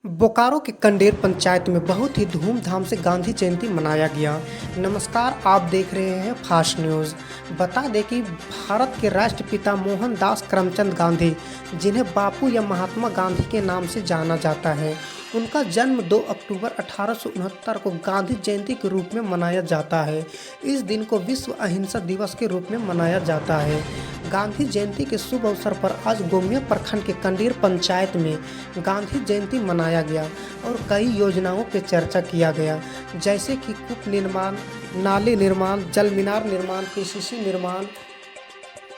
बोकारो के कंडेर पंचायत में बहुत ही धूमधाम से गांधी जयंती मनाया गया। नमस्कार, आप देख रहे हैं फास्ट न्यूज़। बता दें कि भारत के राष्ट्रपिता मोहनदास करमचंद गांधी, जिन्हें बापू या महात्मा गांधी के नाम से जाना जाता है, उनका जन्म 2 अक्टूबर 1869 को गांधी जयंती के रूप में मनाया जाता है। इस दिन को विश्व अहिंसा दिवस के रूप में मनाया जाता है। गांधी जयंती के शुभ अवसर पर आज गोमिया प्रखंड के कंडेर पंचायत में गांधी जयंती मनाया गया और कई योजनाओं पर चर्चा किया गया, जैसे कि कूप निर्माण, नाले निर्माण, जल मीनार निर्माण, पीसीसी निर्माण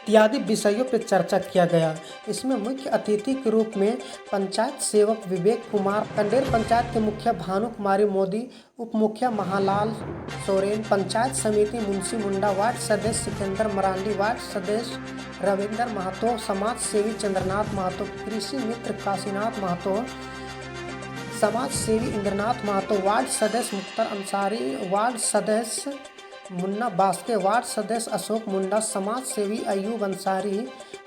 इत्यादि विषयों पर चर्चा किया गया। इसमें मुख्य अतिथि के रूप में पंचायत सेवक विवेक कुमार, कंडेर पंचायत के मुखिया भानु कुमारी मोदी, उप मुखिया महालाल सोरेन, पंचायत समिति मुंशी मुंडा, वार्ड सदस्य सिकंदर मरांडी, वार्ड सदस्य रविंदर महतो, समाज सेवी चंद्रनाथ महतो, कृषि मित्र काशीनाथ महतो, समाज सेवी इंद्रनाथ महतो, वार्ड सदस्य मुख्तार अंसारी, वार्ड सदस्य मुन्ना बास्के, वार्ड सदस्य अशोक मुंडा, समाज सेवी अयूब अंसारी,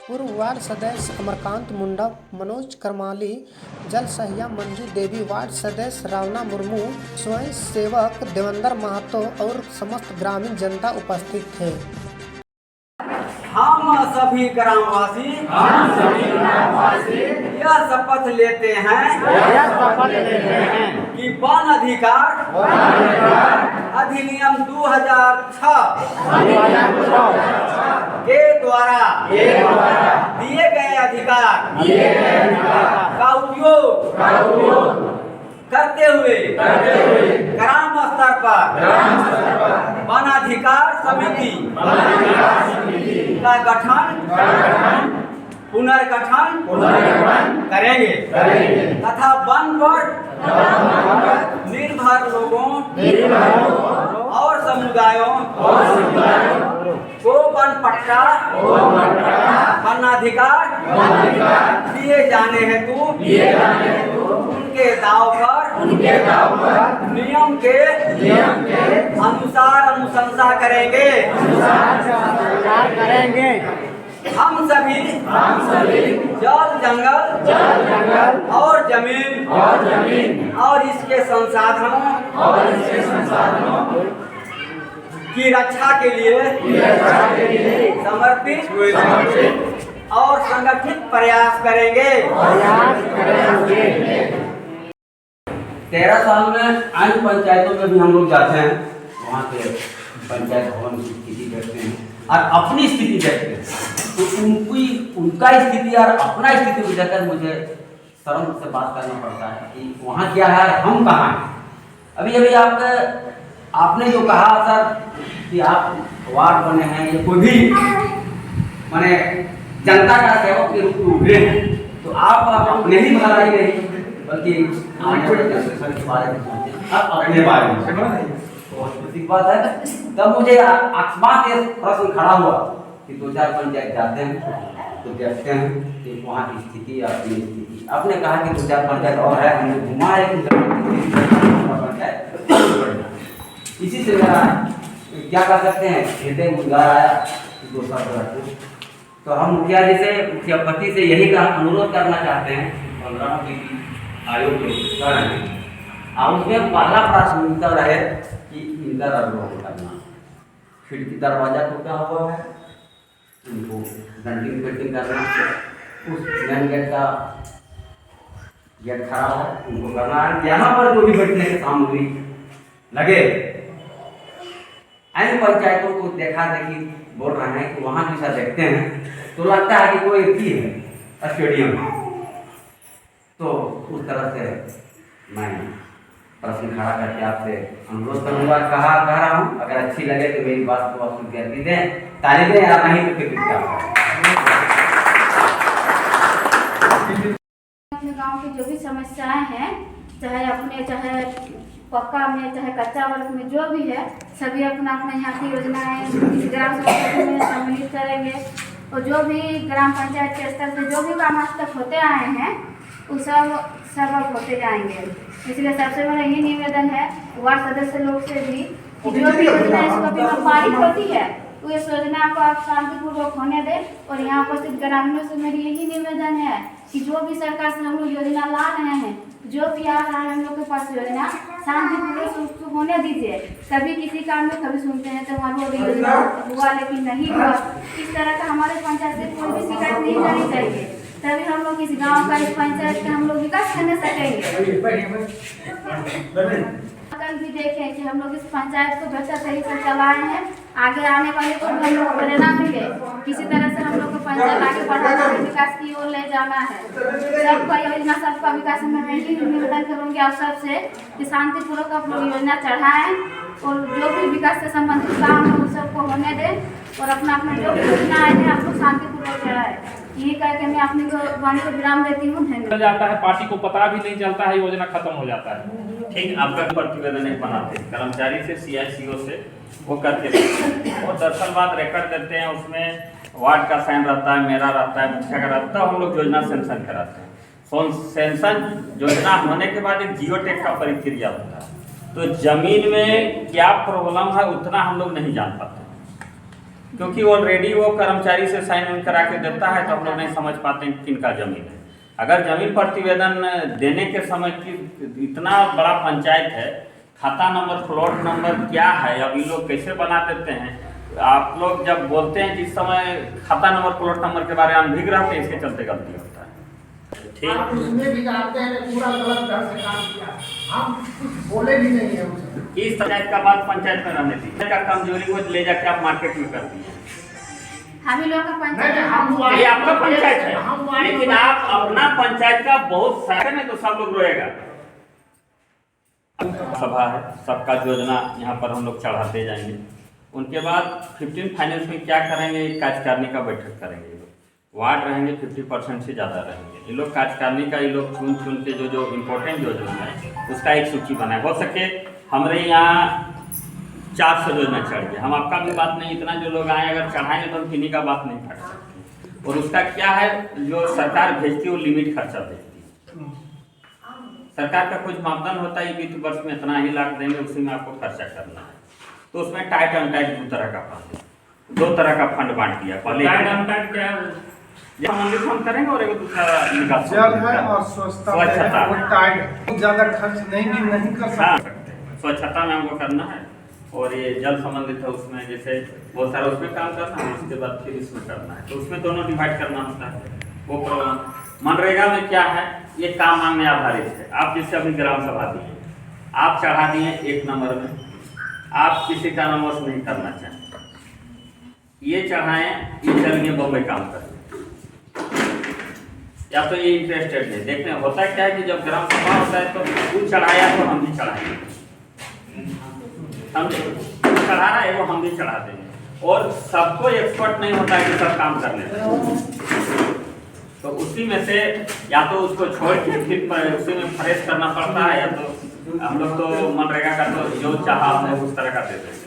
पूर्व वार्ड सदस्य अमरकांत मुंडा, मनोज करमाली, जल सहिया मंजू देवी, वार्ड सदस्य रावना मुर्मू, स्वयं सेवक देवेंद्र महतो और समस्त ग्रामीण जनता उपस्थित थे। हम सभी ग्रामवासी यह शपथ लेते हैं कि वन अधिकार अधिनियम 2006 के द्वारा दिए गए अधिकार का उपयोग करते हुए ग्राम स्तर पर वन अधिकार समिति का गठन पुनर्गठन करेंगे तथा वन पर निर्भर लोगों और समुदायों को वन पट्टा वनाधिकार दिए जाने हेतु उनके दाव पर नियम के अनुसार अनुशंसा करेंगे। हम सभी जल जंगल और जमीन और इसके संसाधनों की रक्षा के लिए समर्पित और संगठित प्रयास करेंगे। 13 साल में अन्य पंचायतों में भी हम लोग जाते हैं, वहाँ के पंचायत भवन की स्थिति देखते हैं और अपनी स्थिति देखते हैं, तो उनका स्थिति और अपना स्थिति को देखकर मुझे शर्म से बात करना पड़ता है कि वहाँ क्या है, हम कहाँ हैं। अभी आपने जो कहा सर कि आप वार्ड बने हैं, ये कोई भी माने जनता का सेवक के रूप में उभरे हैं, तो आप अपने ही भलाई नहीं बल्कि आने वाले जनरेशन के बारे में सोचें, आप अपने बारे में। तो बात है, तब मुझे अकस्मात ये प्रश्न खड़ा हुआ कि 2-4 पंचायत जाते हैं तो देखते हैं कि वहाँ की स्थिति या अपनी स्थिति। आपने कहा कि 2-4 पंचायत और है, हमने घुमा है पंचायत। इसी से मेरा क्या कर सकते हैं, हृदय मुद्दा आया कि 2 साल तो हम मुखिया जी से, मुखियापति से यही अनुरोध करना चाहते हैं, 15 की आयोग और उसमें पहला प्राथमिकता रहे कि इनका रंग करना, खिड़की दरवाजा टूटा हुआ है, उनको डंटिंग पेंटिंग करना, उस मेन गेट का गेट खराब है, उनको करना है। यहाँ पर जो भी बैठने की सामग्री लगे, अन्य पंचायतों को देखा देखी बोल रहे हैं कि वहाँ जैसा देखते हैं तो लगता है कि कोई की है स्टेडियम, तो उस तरह से मैं प्रश्न खड़ा करके आपसे अनुरोध करूँगा, कह रहा हूँ, अगर अच्छी लगे तो मेरी बात को आप स्वीकृति दें, ताली दें, या नहीं तो फिर क्या गांव की जो भी समस्याएं हैं, चाहे पक्का में चाहे कच्चा वर्ग में जो भी है, सभी अपना यहाँ की योजनाएं इस ग्राम सभा में सम्मिलित करेंगे और जो भी ग्राम पंचायत के स्तर से जो भी काम आज तक होते आए हैं वो सब होते जाएंगे। इसलिए सबसे बड़ा यही निवेदन है वार्ड सदस्य लोग से भी कि जो भी योजना इसको पारित होती है तो इस योजना को आप शांतिपूर्वक होने दें। और यहाँ उपस्थित ग्रामीणों से मेरी यही निवेदन है कि जो भी सरकार से हम लोग योजना ला रहे हैं, जो भी आ रहा है हम लोग के पास योजना, शांतिपूर्वक उसको होने दीजिए। कभी किसी काम में कभी सुनते हैं तो हमारे रोड योजना हुआ लेकिन नहीं हुआ। इस तरह का हमारे पंचायत से कोई भी शिकायत नहीं करनी चाहिए, तभी हम लोग इस गांव का, इस पंचायत का हम लोग विकास करने सकेंगे। कल भी देखें कि हम लोग इस पंचायत को बेहतर तरीके से चलाए हैं, आगे आने वाले को भी हम लोग प्रेरणा मिले। किसी तरह से हम लोग को पंचायत आगे बढ़ाना है, विकास की ओर ले जाना है। सबका योजना, सबका विकास में मैं यही निवेदन करूँगी आप सबसे कि शांतिपूर्वक आप लोग योजना चढ़ाएं और जो भी विकास से संबंधित काम है उन सबको होने दें और अपना अपना जो भी योजना आए हैं आप लोग शांतिपूर्वक चढ़ाएं। यही करके मैं अपनी वाणी को विराम देती हूँ। धन्यवाद। जाता है, पार्टी को पता भी नहीं चलता है, योजना खत्म हो जाता है। ठीक, आपका प्रतिवेदन एक बनाते हैं कर्मचारी से, CICO से, वो करके देते हैं और दरअसल बात रिकॉर्ड देते हैं। उसमें वार्ड का साइन रहता है, मेरा रहता है, मुखिया का रहता है। हम लोग योजना सेंशन कराते हैं। सेंशन योजना होने के बाद एक जियोटेक का प्रक्रिया होता है। तो जमीन में क्या प्रॉब्लम है उतना हम लोग नहीं जान पाते, क्योंकि ऑलरेडी वो कर्मचारी से साइन इन करा के देता है, तो हम लोग नहीं समझ पाते हैं किनका जमीन है। अगर जमीन प्रतिवेदन देने के समय की इतना बड़ा पंचायत है, खाता नंबर, प्लॉट नंबर क्या है, अब ये लोग कैसे बना देते हैं। आप लोग जब बोलते हैं जिस समय खाता नंबर, प्लॉट नंबर के बारे में अनभिज्ञ रहते हैं, इसके चलते गलती होता है। आप उसमें भी जानते हैं पूरा गलत ढंग से काम किया, हम कुछ बोले भी नहीं है उसे। इस पंचायत का बात पंचायत में रहने दी का कमजोरी को ले जाके आप मार्केट में कर दिए। हम ही लोग का नहीं, पंचायत, ये आपका पंचायत है, लेकिन आप अपना पंचायत का बहुत सारे में तो सब लोग रोएगा। सभा है, सबका योजना यहाँ पर हम लोग चढ़ाते जाएंगे। उनके बाद 15 फाइनेंस में क्या करेंगे, कार्यकारिणी का बैठक करेंगे। वार्ड रहेंगे 50% से ज़्यादा रहेंगे। ये लोग कार्यकारिणी का, ये लोग चुन चुन के जो इम्पोर्टेंट योजना है उसका एक सूची बनाए। हो सके हमारे यहाँ 400 योजना चढ़ गए, हम आपका भी बात नहीं, इतना जो लोग आए अगर चढ़ाएंगे तो हम किन्हीं का बात नहीं कर सकते। और उसका क्या है, जो सरकार भेजती है वो लिमिट खर्चा भेजती है। सरकार का कुछ मापदंड होता है, वित्त वर्ष में इतना ही लाख देंगे, उसी में आपको खर्चा करना है। तो उसमें टाइट अनटाइट दो तरह का फंड, 2 तरह का फंड बांट दिया। पहले संबंधित हम करेंगे और एक दूसरा निकास जल है और स्वच्छता, ज्यादा खर्च नहीं कर सकते। स्वच्छता में हमको करना है और ये जल संबंधित है, उसमें जैसे बहुत सारा उसमें काम करना है, उसके बाद फिर इसमें करना है। तो उसमें दोनों डिवाइड करना होता है। वो मनरेगा में क्या है, ये काम मांगने आधारित है। आप जैसे अभी ग्राम सभा दिए, आप चढ़ा दिए 1 नंबर में, आप किसी का नंबर नहीं करना चाहें, ये चढ़ाएं, ये चलिए बम्बई काम करें, या तो ये इंटरेस्टेड है। देखने होता क्या है कि जब ग्राम सभा होता है तो वो चढ़ाया तो हम भी चढ़ाएंगे, हम चढ़ा रहा है वो हम भी चढ़ा देंगे। और सबको एक्सपर्ट नहीं होता है कि सब काम कर लेते, तो उसी में से या तो उसको छोड़ के फिर उसी में फ्रेश करना पड़ता है, या तो हम लोग तो मनरेगा का तो जो चाहा हमने उस तरह का देते हैं।